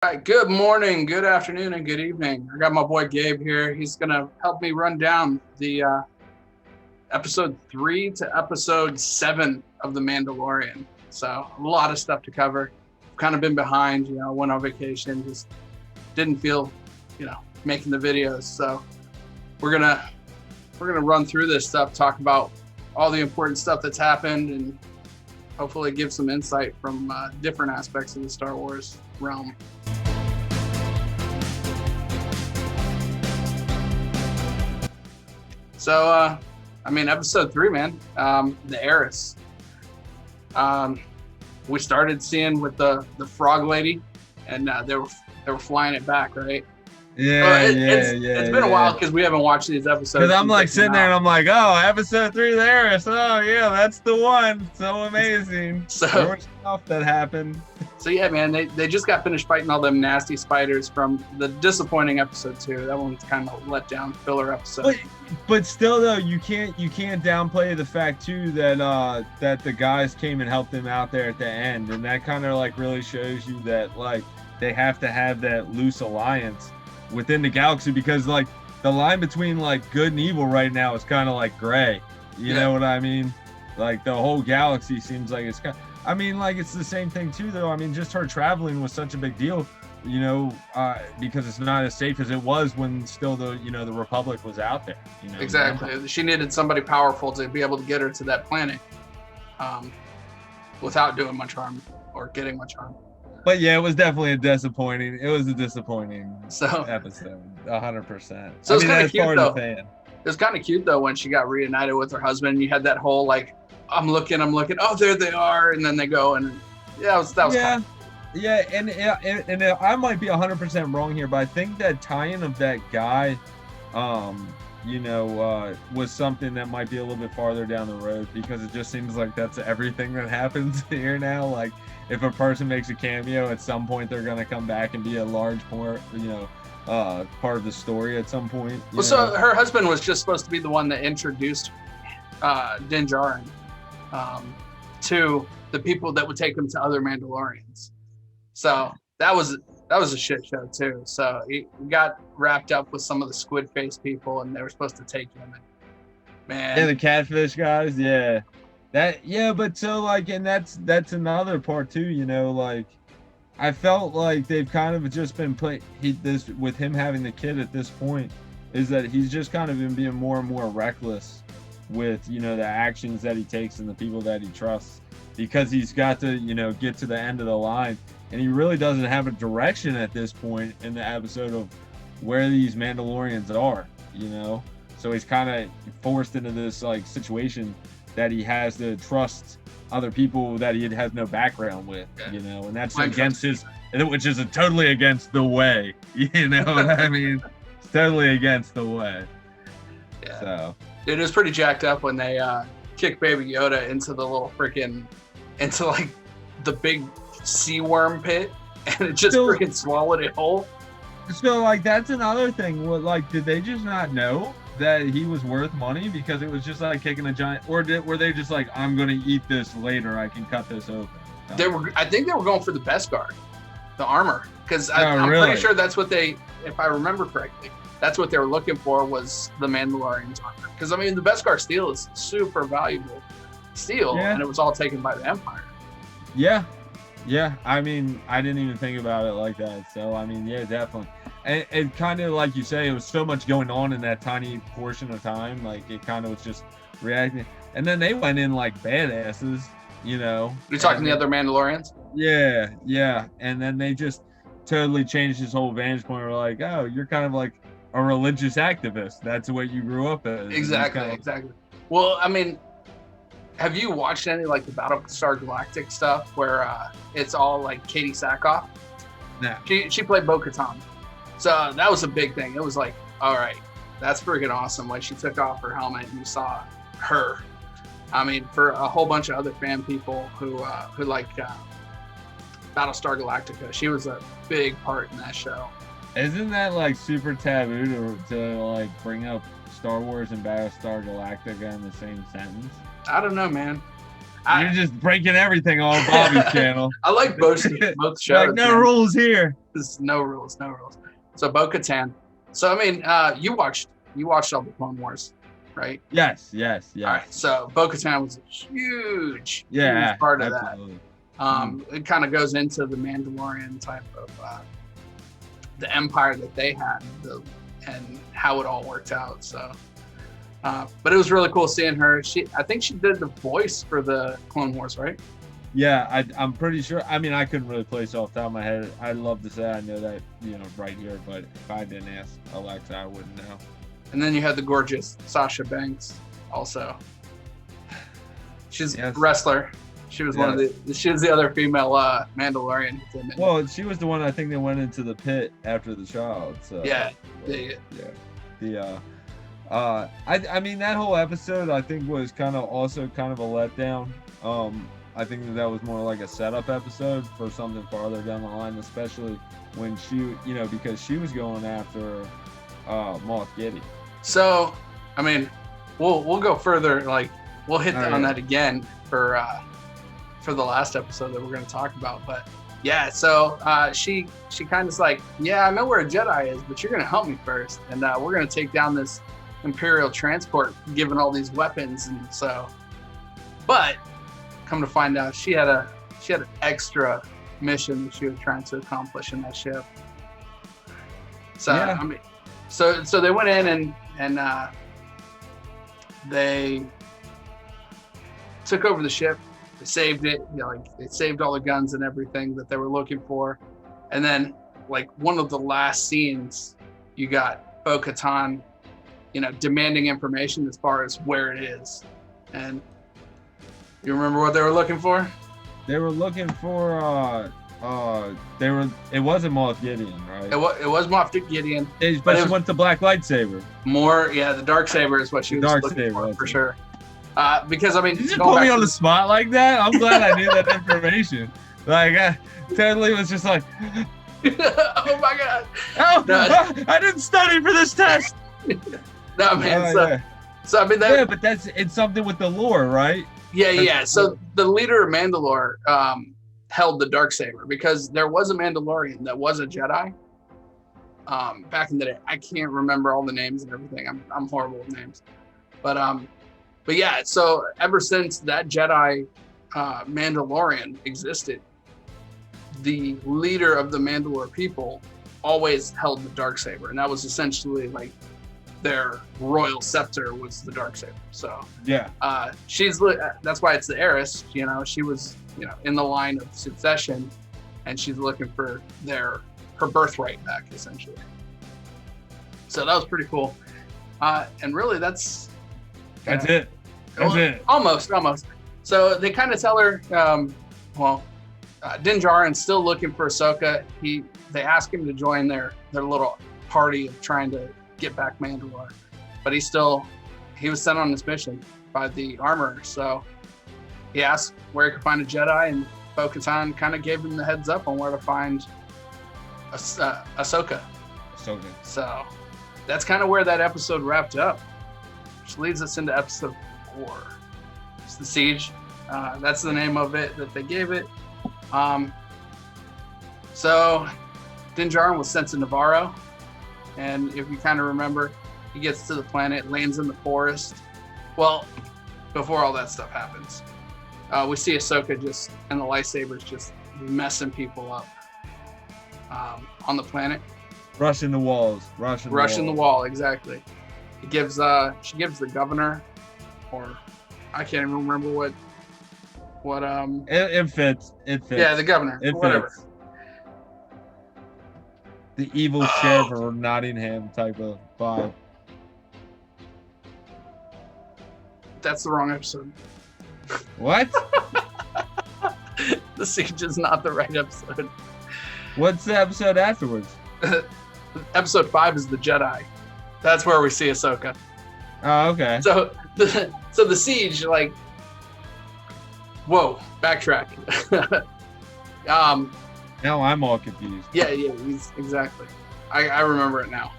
All right, good morning, good afternoon, and good evening. I got my boy Gabe here. He's going to help me run down the episode 3 to episode 7 of The Mandalorian. So a lot of stuff to cover. Kind of been behind, went on vacation, just didn't feel, making the videos. So we're gonna run through this stuff, talk about all the important stuff that's happened, and hopefully give some insight from different aspects of the Star Wars realm. So, episode 3, man, the heiress. We started seeing with the frog lady, and they were flying it back, right? It's been a while because we haven't watched these episodes. Because I'm like sitting there and I'm like, oh, episode 3 the heiress. Oh yeah, that's the one. So amazing. So there was stuff that happened. So yeah, man, they just got finished fighting all them nasty spiders from the disappointing episode 2. That one's kind of let down, filler episode. But still though, you can't downplay the fact too that that the guys came and helped them out there at the end, and that kind of like really shows you that like they have to have that loose alliance within the galaxy, because like the line between like good and evil right now is kind of like gray. You know what I mean? Like the whole galaxy seems like it's kind of, I mean, like it's the same thing too though. I mean, just her traveling was such a big deal, because it's not as safe as it was when still the the Republic was out there. Exactly. She needed somebody powerful to be able to get her to that planet without doing much harm or getting much harm. But yeah, it was definitely a disappointing episode, 100%. So it's kind of cute though. It was kind of cute though when she got reunited with her husband. And you had that whole like, I'm looking. Oh, there they are, and then they go, and that was kind of... Yeah, and I might be 100% wrong here, but I think that tie-in of that guy, was something that might be a little bit farther down the road, because it just seems like that's everything that happens here now. Like, if a person makes a cameo, at some point they're gonna come back and be a large part, part of the story at some point. So her husband was just supposed to be the one that introduced Din Djarin to the people that would take him to other Mandalorians. So that was a shit show too. So he got wrapped up with some of the squid face people, and they were supposed to take him. And, man, yeah, the catfish guys, yeah. But so like, and that's another part too. Like, I felt like they've kind of just been with him having the kid at this point, is that he's just kind of been being more and more reckless with the actions that he takes and the people that he trusts, because he's got to get to the end of the line. And he really doesn't have a direction at this point in the episode of where these Mandalorians are, So he's kind of forced into this like situation that he has to trust other people that he has no background with, and that's against which is totally against the way, what I mean? It's totally against the way. Yeah. So it was pretty jacked up when they kicked Baby Yoda into the little into like the big sea worm pit, and it just freaking swallowed it whole. So like that's another thing. Like, did they just not know that he was worth money because it was just like kicking a giant, or were they just like, I'm gonna eat this later, I can cut this open? I think they were going for the best guard, the armor, because I'm really? pretty sure that's what if I remember correctly, that's what they were looking for, was the Mandalorian's armor. Because I mean, the Beskar steel is super valuable steel, and it was all taken by the Empire. Yeah, I mean, I didn't even think about it like that. So, I mean, yeah, definitely. And kind of like you say, it was so much going on in that tiny portion of time. Like, it kind of was just reacting. And then they went in like badasses, You're talking the other Mandalorians? Yeah. And then they just totally changed his whole vantage point. We're like, oh, you're kind of like a religious activist. That's what you grew up as. Exactly. Well, I mean, have you watched any like the Battlestar Galactica stuff where it's all like Katie Sackhoff? No. She played Bo-Katan. So that was a big thing. It was like, all right, that's freaking awesome. Like, she took off her helmet and you saw her. I mean, for a whole bunch of other fan people who like Battlestar Galactica, she was a big part in that show. Isn't that like super taboo to like bring up Star Wars and Battlestar Galactica in the same sentence? I don't know, man. You're just breaking everything on Bobby's channel. I like both shows. Like, no rules here. There's no rules. So Bo-Katan. So I mean, you watched all the Clone Wars, right? Yes. All right. So Bo-Katan was a huge part of absolutely. that. It kind of goes into the Mandalorian type of the empire that they had, and how it all worked out. So, but it was really cool seeing her. I think she did the voice for the Clone Wars, right? Yeah, I'm pretty sure. I mean, I couldn't really place it off the top of my head. I'd love to say I know that, right here, but if I didn't ask Alexa, I wouldn't know. And then you had the gorgeous Sasha Banks also. She's a wrestler. She was she was the other female Mandalorian. Well, she was the one I think that went into the pit after the child. So yeah. I mean, that whole episode I think was kind of a letdown. I think that was more like a setup episode for something farther down the line, especially when she, because she was going after Moff Gideon. So, I mean, we'll go further. Like, we'll hit on that again for the last episode that we're going to talk about. But yeah, so she kind of is like, yeah, I know where a Jedi is, but you're going to help me first, and we're going to take down this Imperial transport, given all these weapons, and so. But come to find out, she had an extra mission that she was trying to accomplish in that ship. So yeah. I mean, so they went in and they took over the ship. They saved it. They saved all the guns and everything that they were looking for. And then, one of the last scenes, you got Bo-Katan, demanding information as far as where it is. And you remember what they were looking for? They were looking for it wasn't Moff Gideon, right? It was Moff Gideon. But she went to black lightsaber. The dark saber is what she was looking for sure. Because I mean, you just put me on the spot like that. I'm glad I knew that information. I totally was just like, oh my god! Oh, no. I didn't study for this test. No man. So I mean, but it's something with the lore, right? Yeah. So the leader of Mandalore held the Darksaber because there was a Mandalorian that was a Jedi back in the day. I can't remember all the names and everything. I'm horrible with names, but yeah. So ever since that Jedi Mandalorian existed, the leader of the Mandalore people always held the Darksaber, and that was essentially their royal scepter was the Darksaber. So yeah, that's why it's the heiress. She was in the line of succession, and she's looking for her birthright back essentially. So that was pretty cool. And really, that's it. That's it. Almost. So they kind of tell her, Din Djarin's still looking for Ahsoka. They ask him to join their little party of trying to get back Mandalore, but he was sent on this mission by the armorer. So he asked where he could find a Jedi, and Bo-Katan kind of gave him the heads up on where to find Ahsoka. So that's kind of where that episode wrapped up, which leads us into episode 4. It's the Siege. That's the name of it that they gave it. So Din Djarin was sent to Navarro. And if you kind of remember, he gets to the planet, lands in the forest. Well, before all that stuff happens, we see Ahsoka and the lightsabers just messing people up on the planet. Rushing the walls. Rushing the wall, exactly. She gives the governor, or I can't even remember what. It fits. Yeah, the governor. Whatever. Fits. The evil sheriff or Nottingham type of vibe. That's the wrong episode. What? The Siege is not the right episode. What's the episode afterwards? Episode 5 is the Jedi. That's where we see Ahsoka. Oh, okay. So the Siege, whoa, backtrack. Now I'm all confused. Yeah, exactly. I remember it now.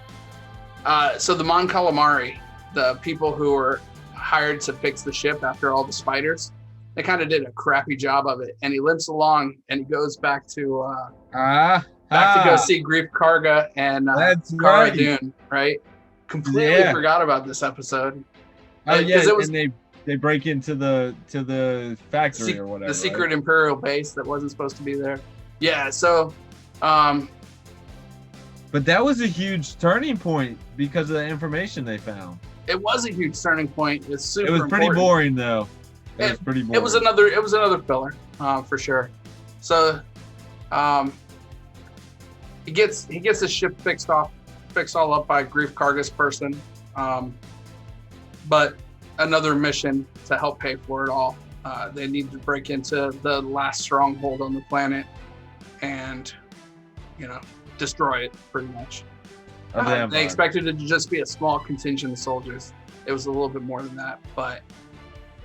So the Mon Calamari, the people who were hired to fix the ship after all the spiders, they kind of did a crappy job of it. And he limps along and he goes back to go see Grief Karga and That's Cara right. Dune, right? Completely forgot about this episode. Oh yeah, it was, and they break into the factory or whatever. The secret Imperial base that wasn't supposed to be there. Yeah, so but that was a huge turning point because of the information they found. It was a huge turning point. It's super It was pretty important. boring though. It was pretty boring. It was another filler, for sure. So he gets his ship fixed all up by Grief Karga's person. But another mission to help pay for it all. They need to break into the last stronghold on the planet and, destroy it pretty much. They expected it to just be a small contingent of soldiers. It was a little bit more than that, but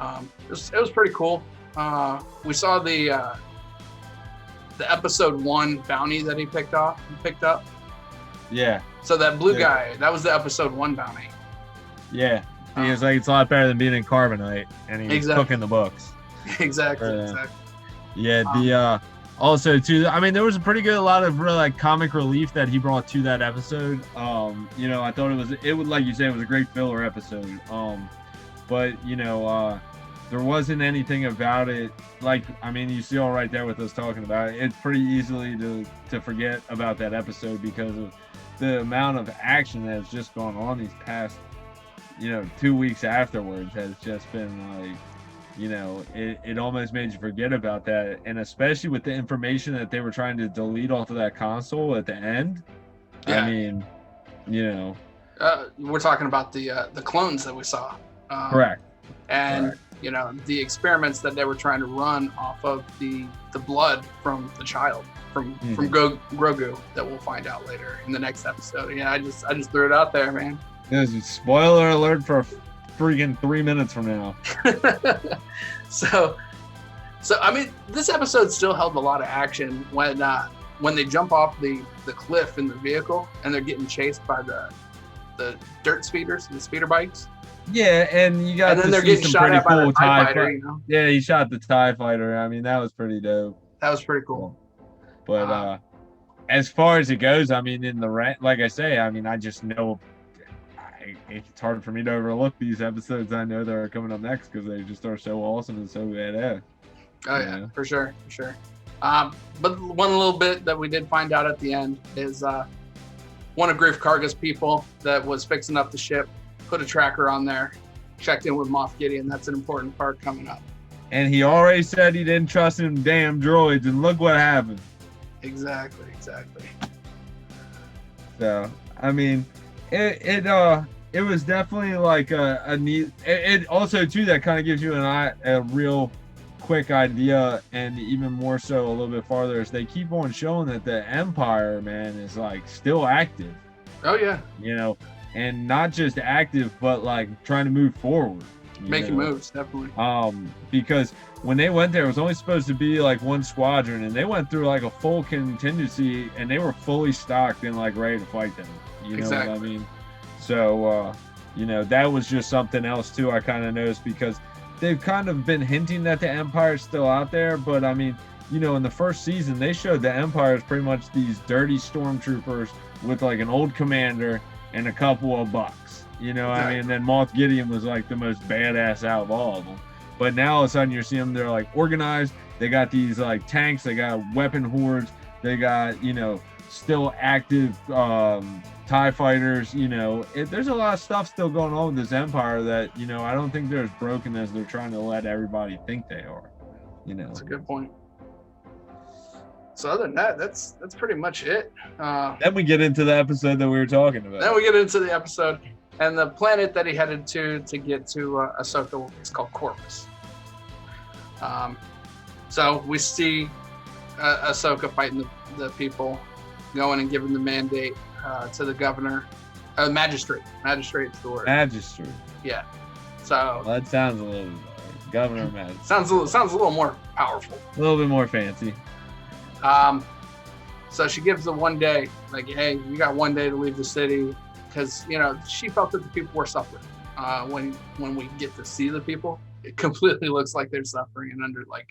it was pretty cool. We saw the episode 1 bounty that he picked up. Yeah. So that blue guy, that was the episode 1 bounty. Yeah. He was like, it's a lot better than being in Carbonite, and he was cooking the books. Exactly. Yeah. Also too, I mean, there was a lot of real like comic relief that he brought to that episode. I thought it would like you said, it was a great filler episode. But there wasn't anything about it. Like, I mean, you see all right there with us talking about it. It's pretty easily to forget about that episode because of the amount of action that has just gone on these past 2 weeks afterwards has just been like, it almost made you forget about that. And especially with the information that they were trying to delete off of that console at the end. Yeah. I mean, we're talking about the clones that we saw. Correct. And, the experiments that they were trying to run off of the blood from the child, from Grogu, that we'll find out later in the next episode. Yeah, I just threw it out there, man. There's a spoiler alert for freaking 3 minutes from now. So I mean, this episode still held a lot of action when they jump off the cliff in the vehicle and they're getting chased by the dirt speeders, the speeder bikes. Yeah, and you got and then they're getting shot at by the TIE fighter. Yeah, he shot the TIE fighter. I mean, that was pretty dope. That was pretty cool. But as far as it goes, I mean, like I say, I mean, I just know it's hard for me to overlook these episodes I know that are coming up next because they just are so awesome and so badass. Oh yeah, for sure. But one little bit that we did find out at the end is one of Grief Karga's people that was fixing up the ship put a tracker on there, checked in with Moff Gideon. That's an important part coming up. And he already said he didn't trust them damn droids, and look what happened. Exactly. So, I mean, it was definitely like a neat. It also too that kind of gives you a real quick idea, and even more so a little bit farther as they keep on showing that the Empire, man, is like still active. Oh yeah. And not just active, but like trying to move forward. Making moves, definitely. Because when they went there, it was only supposed to be like one squadron, and they went through like a full contingency, and they were fully stocked and like ready to fight them. You know what I mean? So, that was just something else too. I kind of noticed because they've kind of been hinting that the Empire is still out there, but I mean, in the first season, they showed the Empire is pretty much these dirty stormtroopers with like an old commander and a couple of bucks. I mean, and then Moff Gideon was like the most badass out of all of them. But now all of a sudden you're seeing them, they're like organized. They got these like tanks, they got weapon hordes, they got, still active TIE fighters. There's a lot of stuff still going on with this Empire that, I don't think they're as broken as they're trying to let everybody think they are. That's a good point. So other than that, that's pretty much it. Then we get into the episode that we were talking about. Then we get into the episode. And the planet that he headed to get to Ahsoka is called Corvus. So we see Ahsoka fighting the people, going and giving the mandate to the governor, magistrate. Magistrate's the word. Magistrate. Yeah. So well, that sounds a little governor magistrate. Sounds a little more powerful. A little bit more fancy. So she gives the 1 day, like, hey, you got 1 day to leave the city, because she felt that the people were suffering. When we get to see the people, it completely looks like they're suffering under like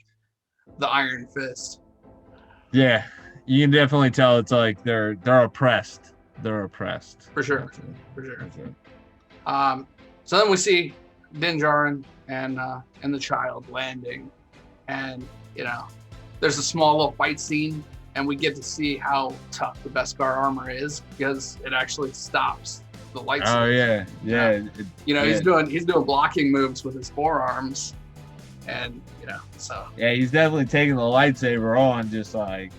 the iron fist. Yeah, you can definitely tell it's like they're oppressed. They're oppressed. For sure. So then we see Din Djarin and the child landing, and there's a small little fight scene, and we get to see how tough the Beskar armor is because it actually stops the lightsaber. Oh yeah. He's doing blocking moves with his forearms, and so. Yeah, he's definitely taking the lightsaber on, just like,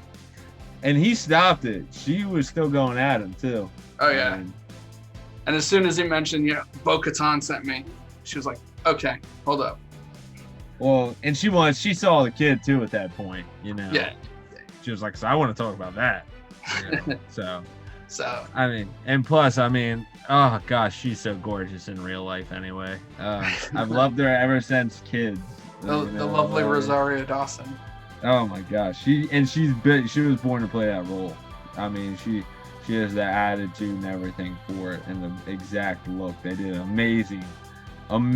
and he stopped it. She was still going at him too. Oh yeah. And as soon as he mentioned, Bo-Katan sent me, she was like, okay, hold up. Well, and she saw the kid too at that point, Yeah. She was like, so I want to talk about that. So I mean, and plus, oh gosh, she's so gorgeous in real life anyway. I've loved her ever since kids. The lovely Rosario Dawson. Oh my gosh, she was born to play that role. I mean, she has the attitude and everything for it, and the exact look. They did amazing on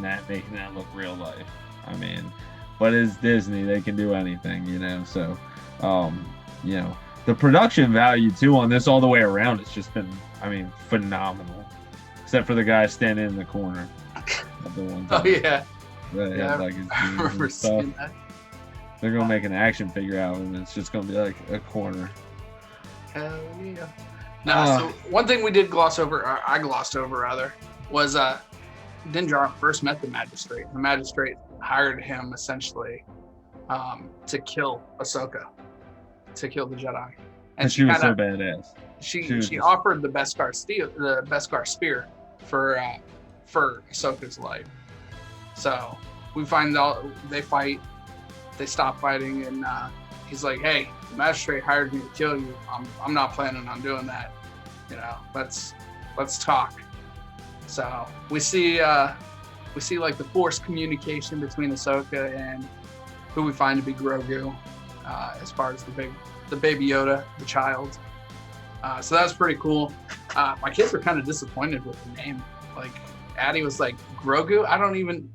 that, making that look real life. I mean, but it's Disney, they can do anything, So, the production value too on this all the way around, it's just been, phenomenal. Except for the guy standing in the corner. Oh yeah. Yeah, like I remember seeing that. They're gonna make an action figure out of him, and it's just gonna be like a corner. Hell yeah. So one thing we did gloss over, or I glossed over rather, was Din Djarin first met the magistrate. The magistrate hired him essentially to kill Ahsoka, to kill the Jedi. And she was so badass. She offered the Beskar spear for Ahsoka's life. So we find out they fight, they stop fighting, and he's like, "Hey, the magistrate hired me to kill you. I'm not planning on doing that. Let's talk." So we see like the Force communication between Ahsoka and who we find to be Grogu, as far as the baby Yoda, the child. So that's pretty cool. My kids were kind of disappointed with the name. Like Addie was like, Grogu? I don't even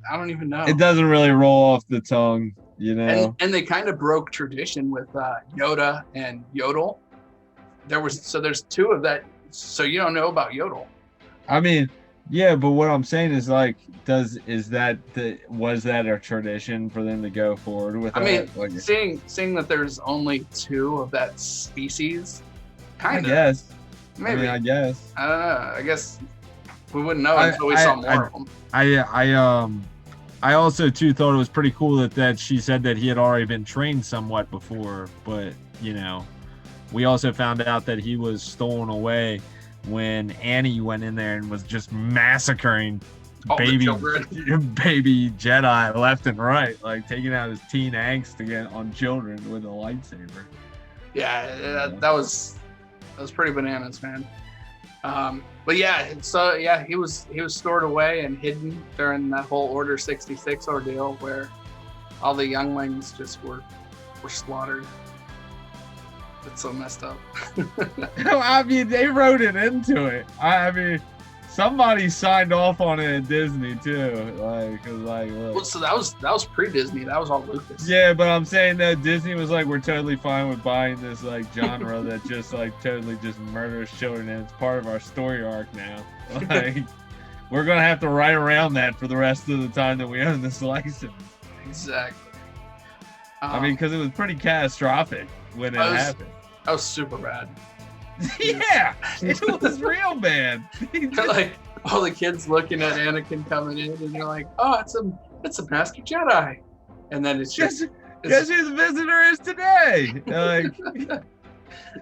know. It doesn't really roll off the tongue, And they kind of broke tradition with Yoda and Yodel. There's two of that. So you don't know about Yodel. Yeah, but what I'm saying is like, was that a tradition for them to go forward with? Seeing that there's only two of that species, kind of. Yes. Maybe. I guess. I don't know. I guess we wouldn't know until we saw more of them. I also too thought it was pretty cool that she said that he had already been trained somewhat before, but we also found out that he was stolen away when Annie went in there and was just massacring baby Jedi left and right, like taking out his teen angst again on children with a lightsaber. Yeah, that was pretty bananas, man. But yeah, so yeah, he was stored away and hidden during that whole Order 66 ordeal where all the younglings just were slaughtered. It's so messed up. They wrote it into it. Somebody signed off on it at Disney too. Look. Well, so that was pre-Disney. That was all Lucas. Yeah, but I'm saying that Disney was like, we're totally fine with buying this like genre that just like totally just murders children, and it's part of our story arc now. Like, we're gonna have to write around that for the rest of the time that we own this license. Exactly. Because it was pretty catastrophic when it happened. That was super bad. Yeah, it was real bad. Like all the kids looking at Anakin coming in, and they're like, "Oh, it's a Master Jedi," and then it's just guess who the visitor is today? Like,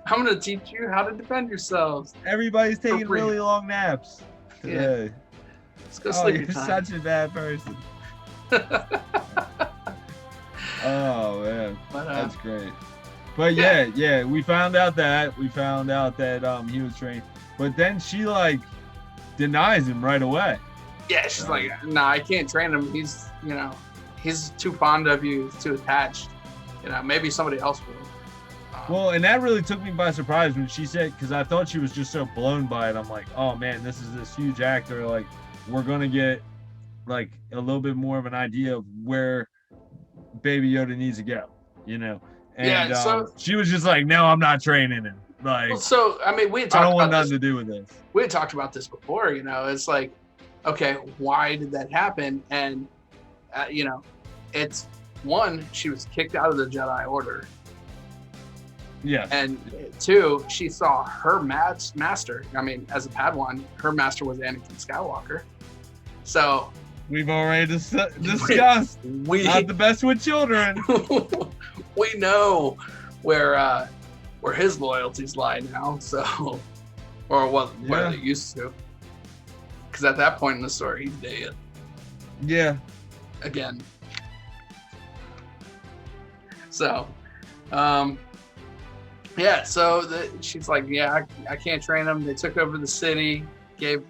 I'm gonna teach you how to defend yourselves. Everybody's taking really long naps today. Yeah. Let's go sleep. You're such a bad person. Oh man, that's great. But yeah, we found out that he was trained, but then she like denies him right away. Yeah, she's like, "Nah, I can't train him. He's too fond of you, he's too attached. Maybe somebody else will." Well, and that really took me by surprise when she said, because I thought she was just so blown by it. I'm like, oh man, this is this huge actor. Like, we're gonna get like a little bit more of an idea of where Baby Yoda needs to go, And she was just like, "No, I'm not training him." Like, well, so I mean, we had I talked don't want about nothing this. to do with this. We had talked about this before. It's like, okay, why did that happen? And it's one, she was kicked out of the Jedi Order. Yeah. And two, she saw her master. I mean, as a Padawan, her master was Anakin Skywalker. So we've already discussed not the best with children. We know where his loyalties lie now. So, or where they used to. Because at that point in the story, he's dead. Yeah. Again. So, yeah. So she's like, yeah, I can't train him. They took over the city. Gabe,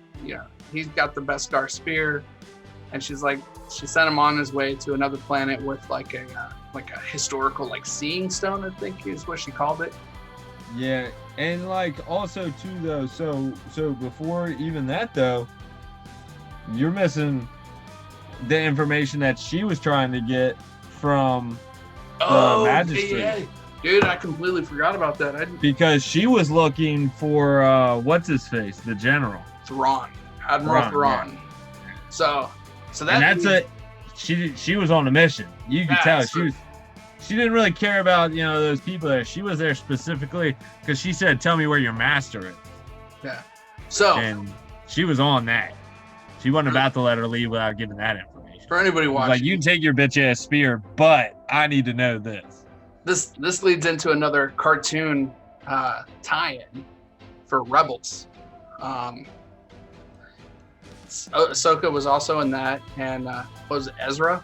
he's got the Beskar spear, and she's like, she sent him on his way to another planet with like a historical like seeing stone, I think is what she called it. Yeah, and like also too though. So before even that though, you're missing the information that she was trying to get from the magistrate. Yeah. Dude, I completely forgot about that. Because she was looking for what's his face, the general. Thrawn, Admiral Thrawn. Yeah. So that. And that's she was on a mission. You could tell she didn't really care about those people there. She was there specifically because she said, "Tell me where your master is." Yeah. So. And she was on that. She wasn't about to let her leave without giving that information. For anybody watching, like, you can take your bitch ass spear, but I need to know this. This leads into another cartoon tie-in for Rebels. Ahsoka was also in that, and was it Ezra?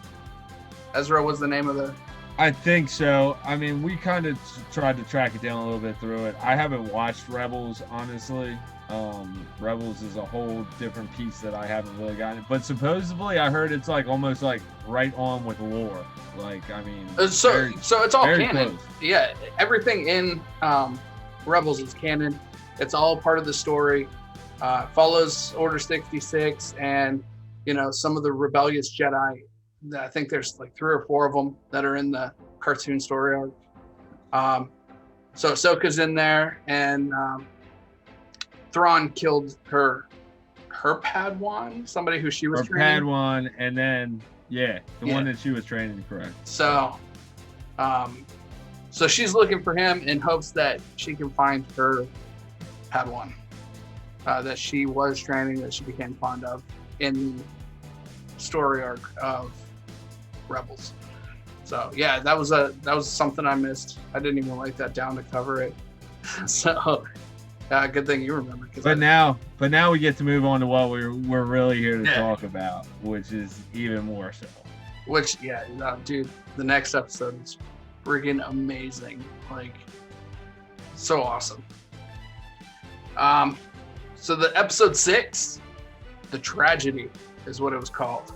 Ezra was the name of the. I think so. I mean, we kind of tried to track it down a little bit through it. I haven't watched Rebels, honestly. Rebels is a whole different piece that I haven't really gotten. But supposedly, I heard it's like almost like right on with lore. Like, I mean, so it's all canon. Close. Yeah, everything in Rebels is canon. It's all part of the story. Follows Order 66 and some of the rebellious Jedi. I think there's like 3 or 4 of them that are in the cartoon story arc. So Ahsoka's in there, and Thrawn killed her Padawan, somebody who she was her training. Padawan, and then the one that she was training, correct. So she's looking for him in hopes that she can find her Padawan that she was training, that she became fond of in the story arc of Rebels. So yeah, that was something I missed. I didn't even write that down to cover it. So good thing you remember. But now we get to move on to what we're really here to talk about, which is even more so. Which dude, the next episode is freaking amazing. Like, so awesome. So the episode 6, The Tragedy, is what it was called.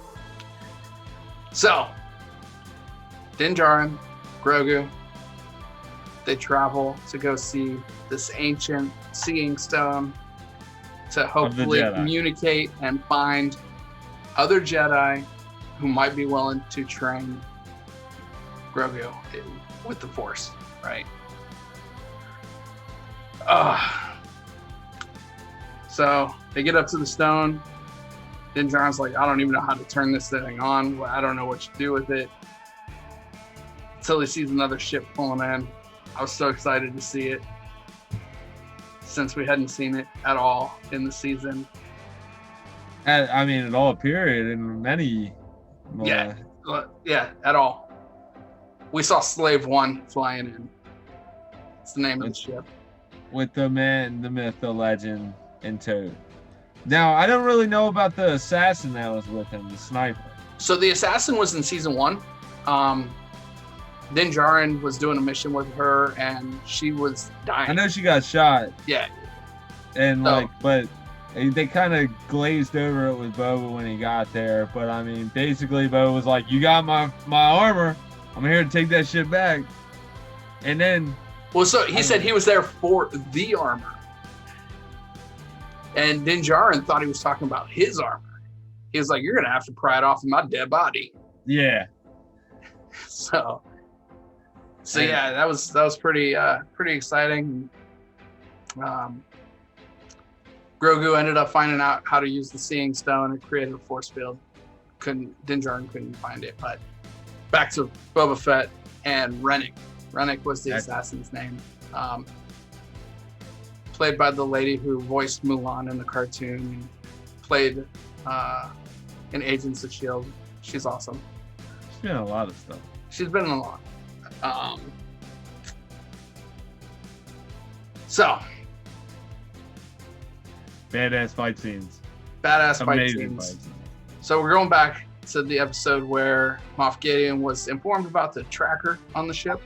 So, Din Djarin, Grogu, they travel to go see this ancient seeing stone to hopefully communicate and find other Jedi who might be willing to train Grogu with the Force, right? So they get up to the stone. Din Djarin's like, I don't even know how to turn this thing on. I don't know what to do with it. Until he sees another ship pulling in. I was so excited to see it, since we hadn't seen it at all in the season. I mean, at all, period, in many. Yeah, at all. We saw Slave 1 flying in. It's the name of the ship. With the man, the myth, the legend, and Toad. Now, I don't really know about the assassin that was with him, the sniper. So the assassin was in season 1. Din Djarin was doing a mission with her, and she was dying. I know she got shot. Yeah. And but they kind of glazed over it with Boba when he got there. But I mean, basically, Boba was like, "You got my armor. I'm here to take that shit back." And then, well, so he said he was there for the armor, and Din Djarin thought he was talking about his armor. he was like, "You're gonna have to pry it off of my dead body." Yeah. So yeah, that was pretty exciting. Grogu ended up finding out how to use the Seeing Stone and created a force field. Din Djarin couldn't find it, but back to Boba Fett and Rennick. Rennick was the assassin's name. Played by the lady who voiced Mulan in the cartoon and played in Agents of S.H.I.E.L.D. She's awesome. She's been in a lot of stuff. She's been in a lot. So, badass fight scenes. Badass fight scenes. So we're going back to the episode where Moff Gideon was informed about the tracker on the ship.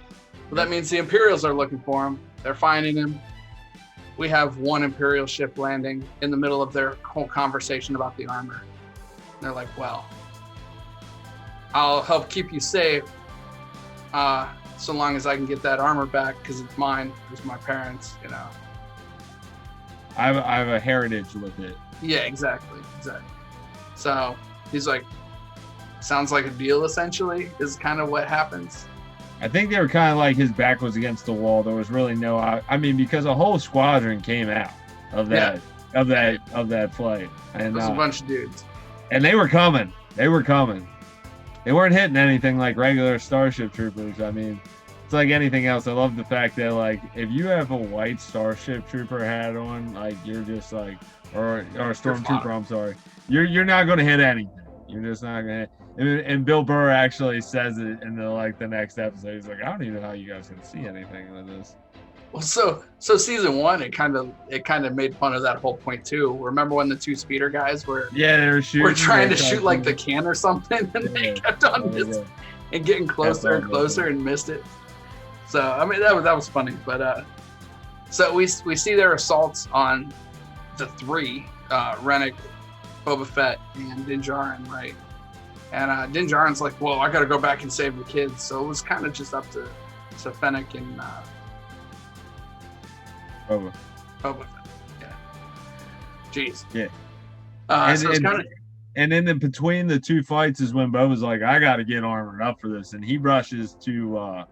Well, that means the Imperials are looking for him. They're finding him. We have one Imperial ship landing in the middle of their whole conversation about the armor. And they're like, well, I'll help keep you safe so long as I can get that armor back because it's mine. It's my parents, you know. I have a heritage with it. Yeah, exactly. So he's like, sounds like a deal, essentially, is kind of what happens. I think they were kind of like his back was against the wall. There was really no, I mean, because a whole squadron came out of that flight. And there's a bunch of dudes. And they were coming. They weren't hitting anything like regular Starship Troopers. I mean, it's like anything else. I love the fact that, like, if you have a white Starship Trooper hat on, like, you're just like, or a Stormtrooper, I'm sorry. You're not going to hit anything. You're just not going to hit. And Bill Burr actually says it in the next episode. He's like, I don't even know how you guys can see anything with this. Well, so season one, it kind of made fun of that whole point too. Remember when the two speeder guys were trying to shoot like the can or something, and they kept on missing and getting closer and closer and missed it. So I mean that was funny, but so we see their assaults on the three, Rennick, Boba Fett, and Din Djarin, right? And Din Djarin's like, well, I got to go back and save the kids. So it was kind of just up to Fennec and Boba Fett. Yeah. Jeez. Yeah. And then between the two fights is when Boba's like, I got to get armored up for this, and he rushes to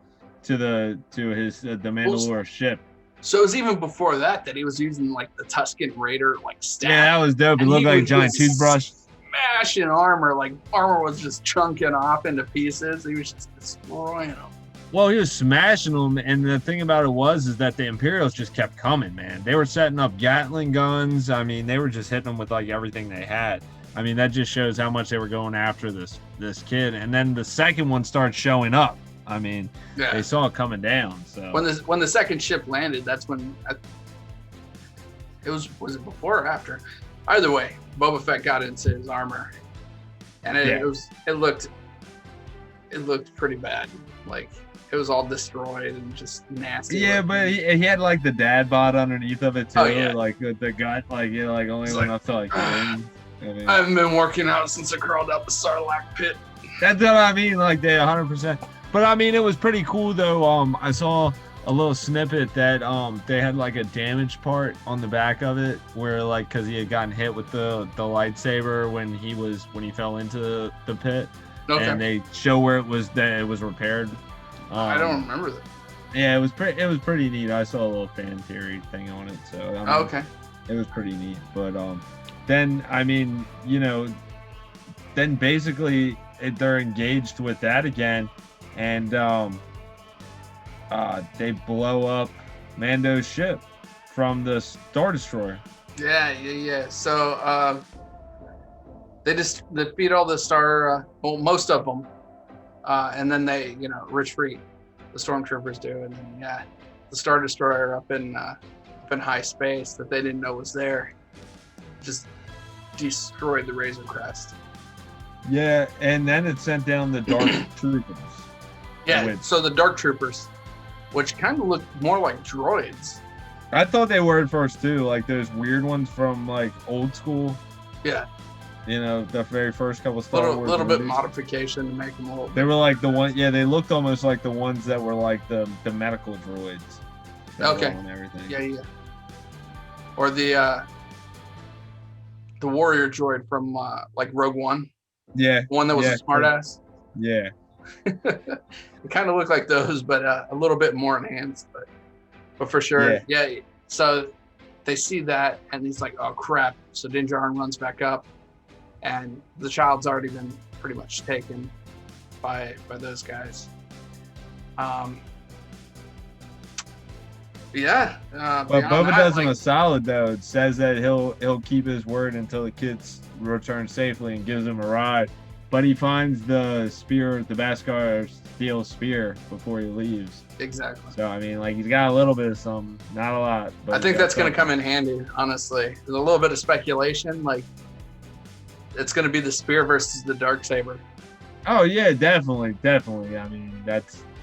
the Mandalorian ship. So it was even before that he was using like the Tusken Raider like staff. Yeah, that was dope. It looked like a giant toothbrush. Smashing armor, like armor was just chunking off into pieces. He was just destroying them. Well, he was smashing them, and the thing about it is that the Imperials just kept coming, man. They were setting up Gatling guns. I mean, they were just hitting them with like everything they had. I mean, that just shows how much they were going after this kid. And then the second one started showing up. I mean, they saw it coming down. So when the second ship landed, that's when was it before or after? Either way, Boba Fett got into his armor, and it looked pretty bad. Like it was all destroyed and just nasty. Yeah, looking. but he had like the dad bod underneath of it too, like with the gut, like only it's went up to like. I haven't been working out since I crawled out the Sarlacc pit. That's what I mean, like they 100%. But I mean, it was pretty cool though. I saw a little snippet that they had like a damaged part on the back of it where like because he had gotten hit with the lightsaber when he fell into the pit. Okay. And they show where it was repaired. I don't remember that. Yeah, it was pretty neat. I saw a little fan theory thing on it, so okay. It was pretty neat. But then I mean, then basically they're engaged with that again, and they blow up Mando's ship from the Star Destroyer. Yeah. So they defeat all the most of them, and then they retreat. The stormtroopers do, and then the Star Destroyer up in high space that they didn't know was there, just destroyed the Razor Crest. Yeah, and then it sent down the Dark Troopers. Yeah, so the Dark Troopers, which kind of looked more like droids. I thought they were at first too, like those weird ones from like old school. Yeah. The very first couple Star Wars. A little bit modification to make them a little. They were like the one. Yeah, they looked almost like the ones that were like the medical droids. Okay. And everything. Yeah. Or the the warrior droid from like Rogue One. Yeah. One that was yeah, a smartass. Yeah. It kind of looked like those, but a little bit more enhanced. But for sure, yeah. So they see that, and he's like, "Oh crap!" So Din Djarin runs back up, and the child's already been pretty much taken by those guys. Yeah. But Boba does him a solid though. It says that he'll keep his word until the kids return safely and gives him a ride. But he finds the spear, the Beskar steel spear, before he leaves. Exactly. So I mean, like, he's got a little bit of something, not a lot. But I think that's going to come in handy. Honestly, there's a little bit of speculation, like it's going to be the spear versus the Darksaber. Oh yeah, definitely. I mean,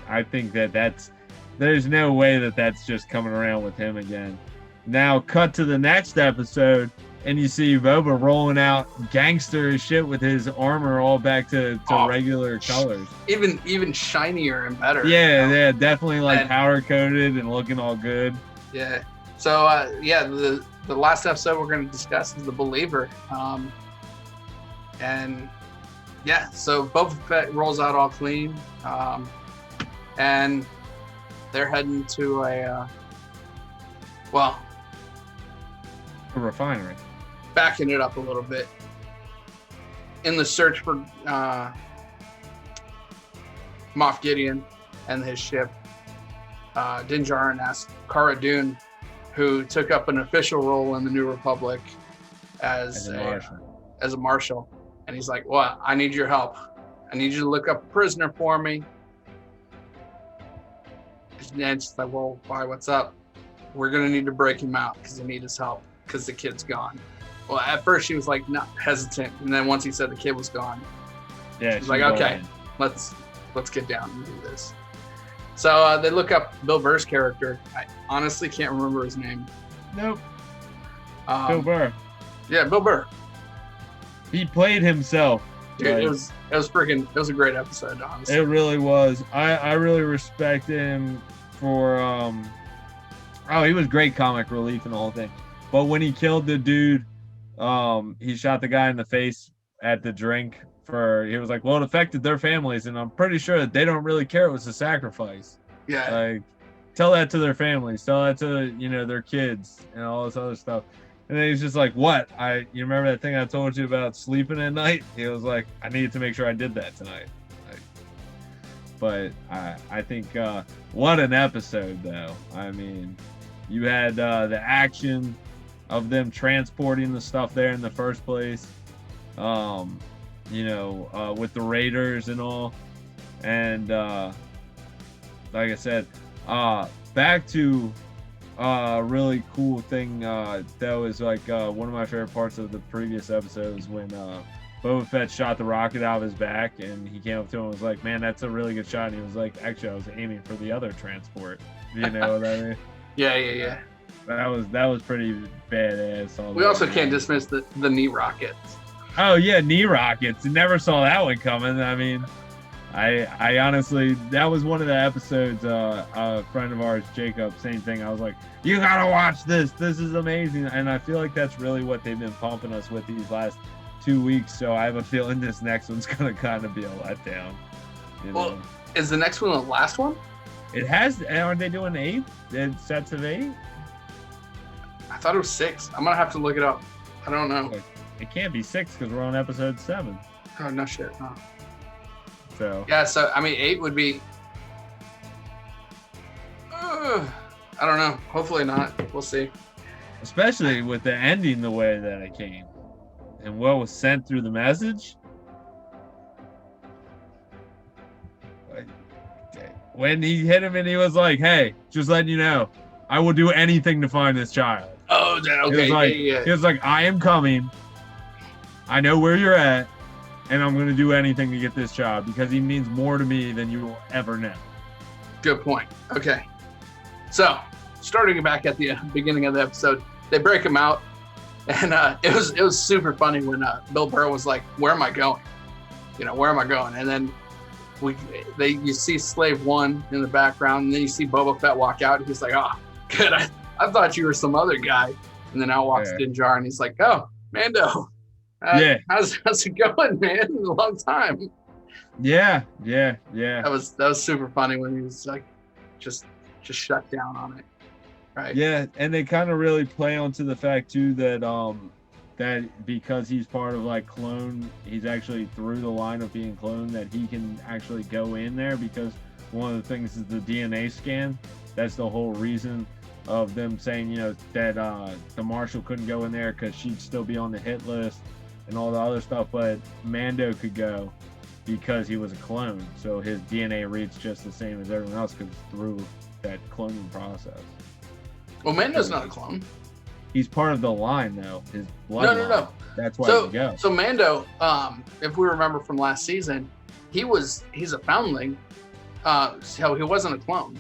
I think that's. There's no way that's just coming around with him again. Now, cut to the next episode, and you see Boba rolling out gangster shit with his armor all back to regular colors. Even shinier and better. Yeah, yeah, definitely like powder coated and looking all good. Yeah. So the last episode we're going to discuss is the Believer, and yeah, so Boba Fett rolls out all clean, and they're heading to a refinery. Backing it up a little bit. In the search for Moff Gideon and his ship, Din Djarin asks Cara Dune, who took up an official role in the New Republic as a marshal, and he's like, "Well, I need your help. I need you to look up a prisoner for me." And she's like, "Well, why? What's up?" "We're gonna need to break him out because I need his help because the kid's gone." Well, at first she was like not hesitant, and then once he said the kid was gone, she's like, "Okay, let's get down and do this." So they look up Bill Burr's character. I honestly can't remember his name. Nope. Bill Burr. Yeah, Bill Burr. He played himself. Dude, it was a great episode, honestly. It really was. I really respect him for he was great comic relief and the whole thing. But when he killed the dude, he shot the guy in the face at the drink he was like, well, it affected their families, and I'm pretty sure that they don't really care it was a sacrifice. Yeah. Like, tell that to their families, tell that to, their kids and all this other stuff. And then he's just like, what? You remember that thing I told you about sleeping at night? He was like, I needed to make sure I did that tonight. But I think, what an episode, though. I mean, you had the action of them transporting the stuff there in the first place, with the Raiders and all. And like I said, back to a really cool thing that was like one of my favorite parts of the previous episodes when Boba Fett shot the rocket out of his back, and he came up to him and was like, man, that's a really good shot. And he was like, actually, I was aiming for the other transport. You know what I mean? Yeah. That was pretty badass. We also can't dismiss the knee rockets. Oh yeah, knee rockets. Never saw that one coming. I mean, I honestly, that was one of the episodes, a friend of ours, Jacob, same thing. I was like, you gotta watch this. This is amazing. And I feel like that's really what they've been pumping us with these last 2 weeks. So I have a feeling this next one's gonna kind of be a letdown. Well, is the next one the last one? It has. Aren't they doing 8? Sets of 8? I thought it was 6. I'm gonna have to look it up. I don't know. It can't be 6 because we're on episode 7. Oh no shit. No. So yeah, so I mean 8 would be. I don't know. Hopefully not. We'll see. Especially with the ending the way that it came, and what was sent through the message. When he hit him and he was like, "Hey, just letting you know, I will do anything to find this child." Oh, okay. He was like, "I am coming. I know where you're at, and I'm going to do anything to get this child because he means more to me than you will ever know." Good point. Okay. So, starting back at the beginning of the episode, they break him out, and it was super funny when Bill Burr was like, "Where am I going? Where am I going?" And then you see Slave 1 in the background, and then you see Boba Fett walk out, and he's like, "Oh, good. I thought you were some other guy." And then out walks Din Djarin, and he's like, "Oh, Mando, Yeah. how's it going, man? In a long time. Yeah. That was super funny when he was like, just shut down on it, right? Yeah, and they kind of really play onto the fact too that that because he's part of like clone, he's actually through the line of being cloned, that he can actually go in there, because one of the things is the DNA scan. That's the whole reason of them saying, you know, that the Marshal couldn't go in there because she'd still be on the hit list and all the other stuff, but Mando could go because he was a clone, so his DNA reads just the same as everyone else because through that cloning process. Well, Mando's not a clone. He's part of the line, though. His bloodline. No. That's why he goes. So Mando, if we remember from last season, he's a foundling, so he wasn't a clone.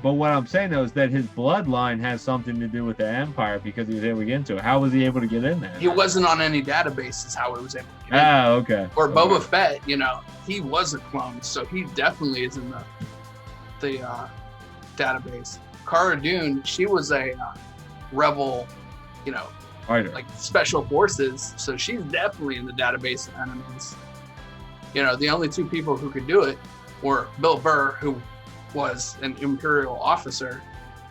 But what I'm saying, though, is that his bloodline has something to do with the Empire because he was able to get into it. How was he able to get in there? He wasn't on any database, is how he was able to get in. Ah, okay. Or Boba Fett, you know, he was a clone, so he definitely is in the database. Cara Dune, she was a rebel, you know, like special forces, so she's definitely in the database of enemies. You know, the only two people who could do it were Bill Burr, who was an Imperial officer,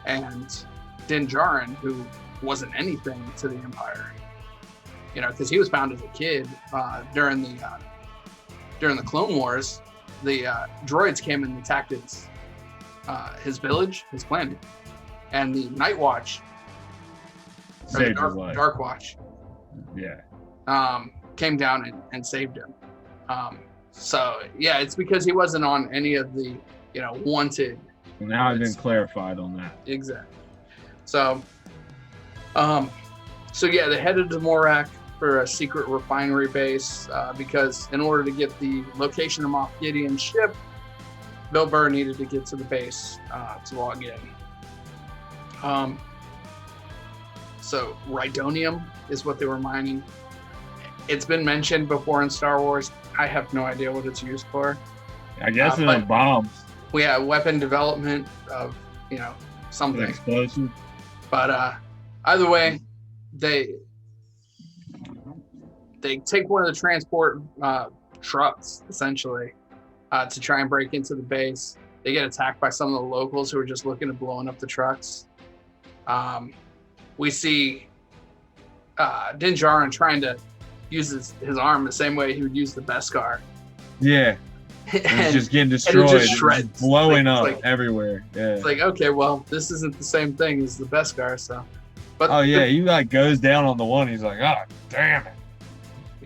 and Din Djarin, who wasn't anything to the Empire. You know, because he was found as a kid during the Clone Wars. The droids came and attacked his village, his planet, and the Night Watch, or the Dark Watch, came down and saved him. So yeah, it's because he wasn't on any of the, you know, wanted. Now I've been clarified on that. Exactly. So yeah, they headed to Morak for a secret refinery base because in order to get the location of Moff Gideon's ship, Bill Burr needed to get to the base to log in. So Rhydonium is what they were mining. It's been mentioned before in Star Wars. I have no idea what it's used for. I guess it's bombs. We have weapon development of, you know, something. Explosion. But either way, they take one of the transport trucks, essentially, to try and break into the base. They get attacked by some of the locals who are just looking at blowing up the trucks. We see Din Djarin trying to use his arm the same way he would use the Beskar. Yeah. It's just getting destroyed. And it just shreds. Blowing up everywhere. Yeah. It's like, okay, well, this isn't the same thing as the Beskar, so. But he like goes down on the one. He's like, oh, damn it.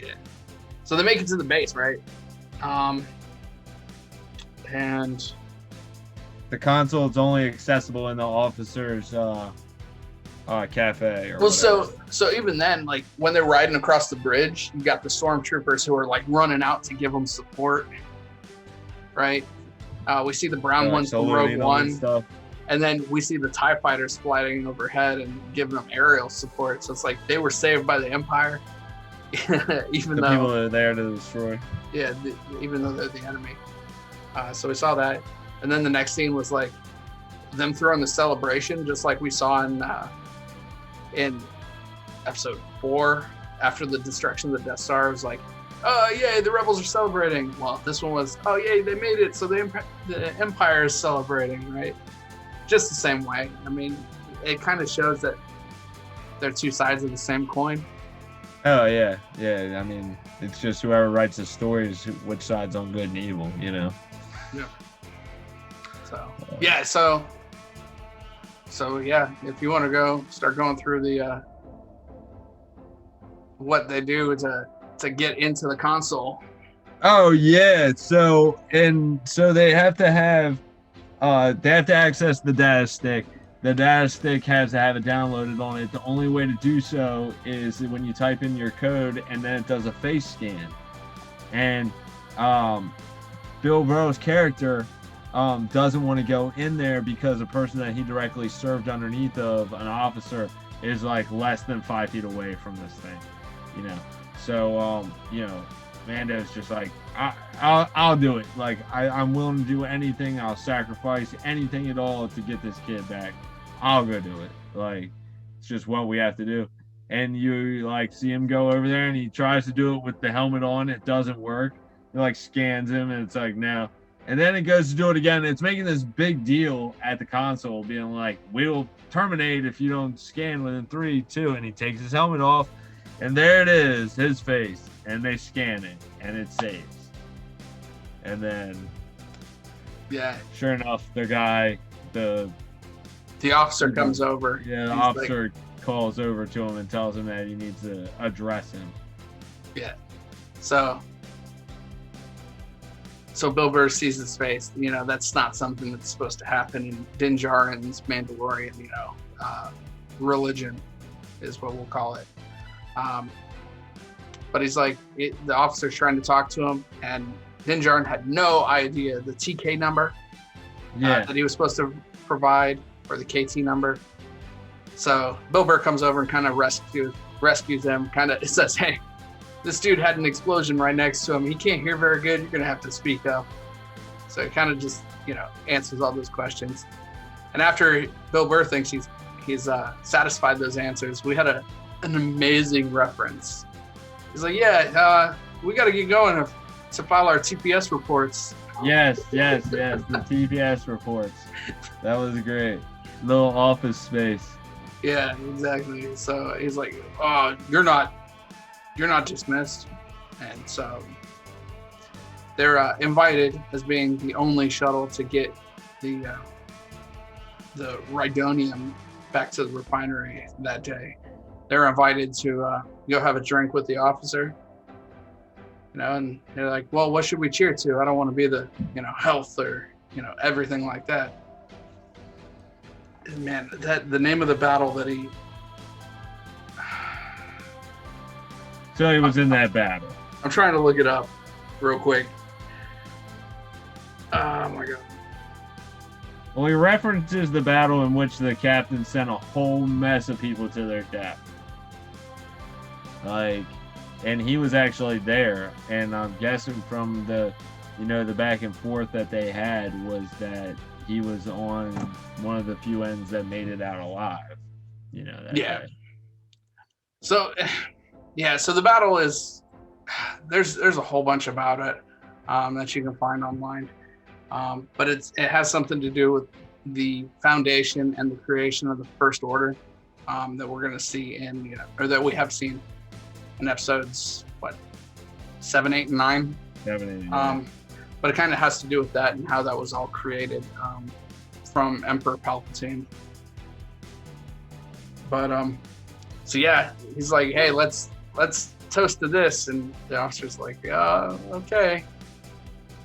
Yeah. So they make it to the base, right? And the console is only accessible in the officers' cafe. Or well, so even then, like when they're riding across the bridge, you got the stormtroopers who are like running out to give them support, right? We see the brown ones from Rogue One, and then we see the TIE fighters flying overhead and giving them aerial support. So it's like they were saved by the Empire, even though people are there to destroy. Yeah, even though they're the enemy. So we saw that, and then the next scene was like them throwing the celebration, just like we saw in Episode 4 after the destruction of the Death Star. It was like, oh yay, the rebels are celebrating. Well, this one was, oh yay, they made it, so the Empire is celebrating, right? Just the same way. I mean, it kind of shows that they're two sides of the same coin. Oh yeah. I mean, it's just whoever writes the stories, which side's on good and evil, you know. Yeah. So yeah, if you want to start going through the what they do to get into the console. Oh yeah, so they have to access the data stick. The data stick has to have it downloaded on it. The only way to do so is when you type in your code and then it does a face scan. And Bill Burr's character doesn't want to go in there because a person that he directly served underneath of, an officer, is like less than 5 feet away from this thing, you know. So you know, Mando's just like, I'll do it. Like I'm willing to do anything. I'll sacrifice anything at all to get this kid back. I'll go do it. Like it's just what we have to do. and you like see him go over there and he tries to do it with the helmet on. It doesn't work. He like scans him and it's like, no. And then it goes to do it again. It's making this big deal at the console, being like, we'll terminate if you don't scan within 3, 2. And he takes his helmet off, and there it is, his face. And they scan it, and it saves. And then, yeah, sure enough, the officer comes over. Yeah, the officer calls over to him and tells him that he needs to address him. Yeah. So Bill Burr sees his face. You know, that's not something that's supposed to happen in Din Djarin's Mandalorian, you know, religion is what we'll call it. But he's like, the officer's trying to talk to him, and Din Djarin had no idea the TK number that he was supposed to provide, or the KT number. So Bill Burr comes over and kind of rescues him. Kind of says, "Hey, this dude had an explosion right next to him. He can't hear very good. You're gonna have to speak up." So it kind of just, you know, answers all those questions. And after Bill Burr thinks he's satisfied those answers, we had an amazing reference. He's like, "Yeah, we got to get going to file our TPS reports." Yes, the TPS reports. That was great. Little office space. Yeah, exactly. So he's like, "Oh, you're not dismissed." And so they're invited as being the only shuttle to get the Rhydonium back to the refinery that day. They're invited to go have a drink with the officer. You know, and they're like, "Well, what should we cheer to? I don't want to be the, you know, health or, you know, everything like that." And man, that the name of the battle that he. So he was in that battle. I'm trying to look it up real quick. Oh my god. Well, he references the battle in which the captain sent a whole mess of people to their death. Like, and he was actually there, and I'm guessing from the, you know, the back and forth that they had was that he was on one of the few ends that made it out alive. You know, that yeah. day. So, yeah, so the battle is, there's a whole bunch about it that you can find online. But it has something to do with the foundation and the creation of the First Order that we're going to see in, you know, or that we have seen in episodes, 7, 8, and 9. 7, 8, and 9. But it kind of has to do with that and how that was all created from Emperor Palpatine. But so yeah, he's like, "Hey, let's toast to this," and the officer's like, "Okay."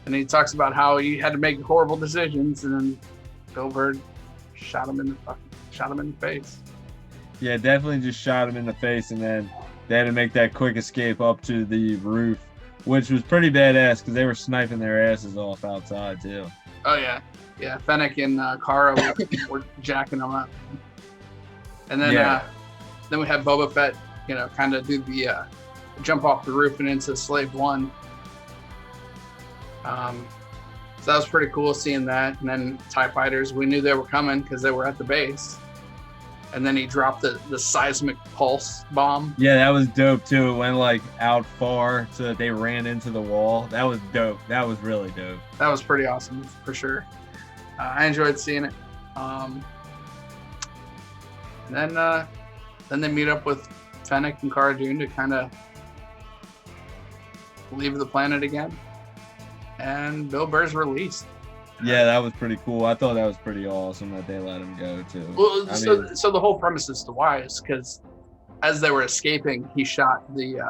And he talks about how he had to make horrible decisions, and then Bill Burr shot him in the face. Yeah, definitely just shot him in the face, and then they had to make that quick escape up to the roof, which was pretty badass because they were sniping their asses off outside too. Oh yeah, Fennec and Kara were jacking them up, and then then we had Boba Fett, you know, kind of do the jump off the roof and into Slave One. So that was pretty cool seeing that. And then TIE fighters, we knew they were coming because they were at the base. And then he dropped the seismic pulse bomb. Yeah, that was dope too. It went like out far so that they ran into the wall. That was dope. That was really dope. That was pretty awesome for sure. I enjoyed seeing it. And then they meet up with Fennec and Cara Dune to kind of leave the planet again. And Bill Burr's released. Yeah, that was pretty cool. I thought that was pretty awesome that they let him go too. Well, so the whole premise as to why is because as they were escaping, he shot the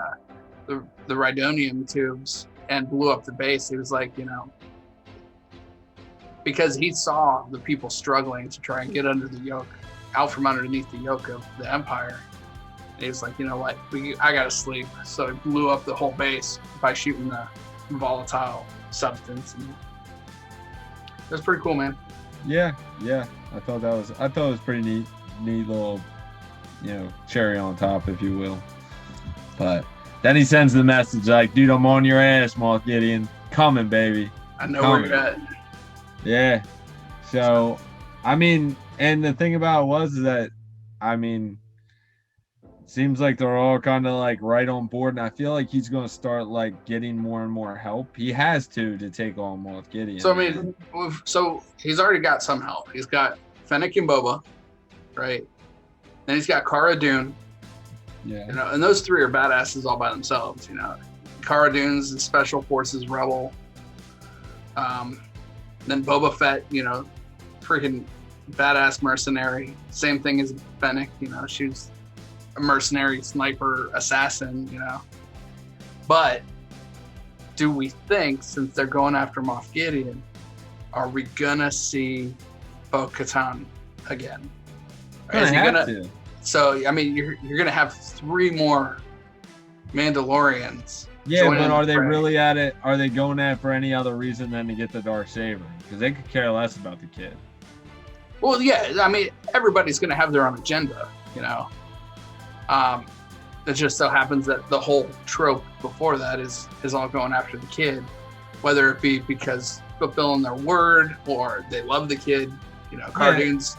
Rhydonium tubes and blew up the base. He was like, you know, because he saw the people struggling to try and get under the yoke, out from underneath the yoke of the Empire. And he was like, you know what, I gotta sleep. So he blew up the whole base by shooting the volatile substance. And it was pretty cool, man. Yeah. I thought it was pretty neat little, you know, cherry on top, if you will. But then he sends the message like, "Dude, I'm on your ass, Moff Gideon. Coming, baby. I know where you're at." Yeah. So, I mean, and the thing about it was that, I mean, seems like they're all kind of like right on board, and I feel like he's going to start like getting more and more help. He has to take on Moff Gideon. So I mean, so he's already got some help. He's got Fennec and Boba, right? Then he's got Cara Dune. Yeah. You know, and those three are badasses all by themselves. You know, Cara Dune's a Special Forces rebel. Then Boba Fett, you know, freaking badass mercenary. Same thing as Fennec. You know, she's a mercenary sniper assassin. You know, but do we think, since they're going after Moff Gideon, are we gonna see Bo-Katan again? Is he gonna? So I mean, you're gonna have 3 more Mandalorians. Yeah, but are they really at it? Are they going at it for any other reason than to get the Darksaber? Because they could care less about the kid. Well, yeah, I mean, everybody's gonna have their own agenda, you know. It just so happens that the whole trope before that is all going after the kid, whether it be because fulfilling their word or they love the kid. You know, Cardoon's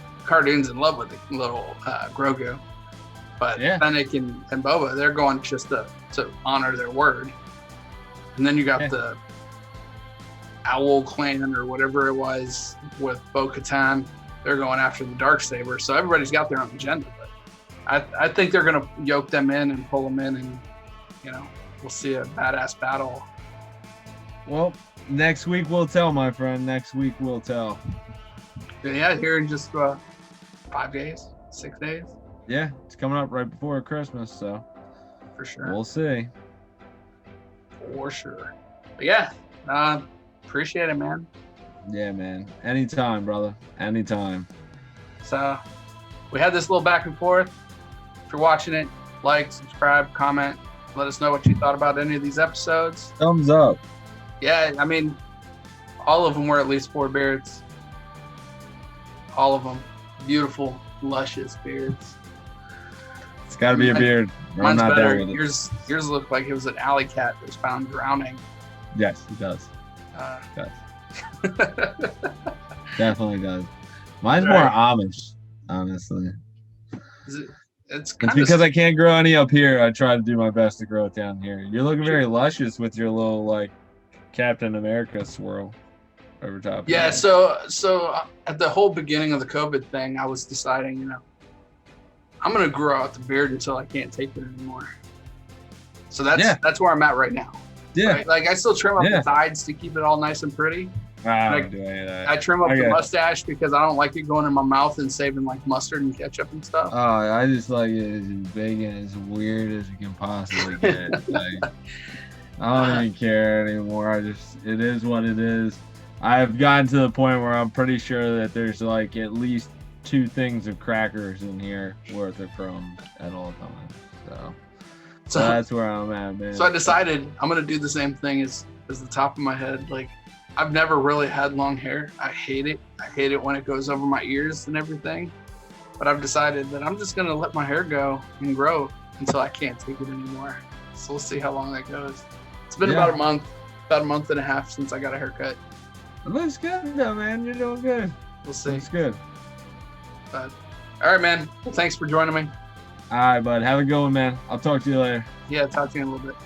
in love with the little Grogu, but Fennec and Boba, they're going just to honor their word. And then you got the Owl Clan or whatever it was with Bo-Katan. They're going after the Darksaber. So everybody's got their own agenda. But I think they're going to yoke them in and pull them in, and you know, we'll see a badass battle. Well, next week we'll tell, my friend. Next week we'll tell. Yeah, here in just 5 days, 6 days. Yeah, it's coming up right before Christmas, so for sure. We'll see. For sure. But yeah, appreciate it, man. Yeah, man. Anytime, brother. Anytime. So we had this little back and forth. If you're watching it, like, subscribe, comment. Let us know what you thought about any of these episodes. Thumbs up. Yeah, I mean, all of them were at least 4 beards. All of them. Beautiful, luscious beards. It's got to be a beard. Mine's not better. Yours looked like it was an alley cat that was found drowning. Yes, it does. Definitely does. Mine's more Amish, honestly. It's because I can't grow any up here. I try to do my best to grow it down here. You're looking very luscious with your little like Captain America swirl over top. Yeah. So at the whole beginning of the COVID thing, I was deciding, you know, I'm gonna grow out the beard until I can't take it anymore. So that's where I'm at right now. Yeah. Right? Like I still trim up the sides to keep it all nice and pretty. I don't do any of that. I trim up the mustache because I don't like it going in my mouth and saving like mustard and ketchup and stuff. Oh, I just like it as big and as weird as you can possibly get. Like, I don't even care anymore. It is what it is. I've gotten to the point where I'm pretty sure that there's like at least 2 things of crackers in here worth of crumbs at all times. So that's where I'm at, man. So I decided I'm gonna do the same thing as the top of my head. Like I've never really had long hair. I hate it. I hate it when it goes over my ears and everything. But I've decided that I'm just gonna let my hair go and grow until I can't take it anymore. So we'll see how long that goes. It's been about a month and a half since I got a haircut. It looks good though, man. You're doing good. We'll see. It's good. But all right, man. Well, thanks for joining me. All right, bud. Have a good one, man. I'll talk to you later. Yeah, talk to you in a little bit.